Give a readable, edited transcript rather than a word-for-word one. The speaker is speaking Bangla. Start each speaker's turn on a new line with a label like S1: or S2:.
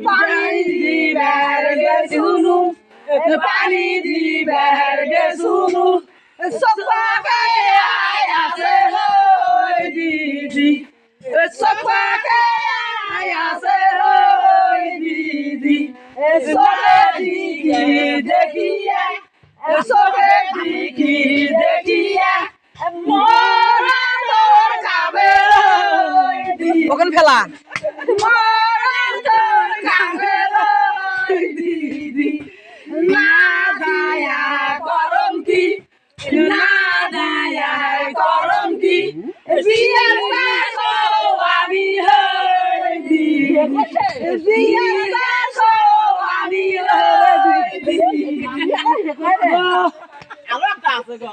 S1: পানি দিবার গে শুনু পানি দিবার গে শুনু সবাকে আয়াসে হই দিদি সবাকে আয়াসে হই দিদি সোরে দিকি দেখিয়া সোরে দিকি দেখিয়া মোরা তোর যাবে
S2: ওখানে ফেলা
S1: মোরা তোর যাবে দিদি না দায়া করম কি না দায়া করম কি বিয়ের বাসো আমি হই দিদি বিয়ের বাসো আমি হই দিদি
S3: আরো একটা আছে গো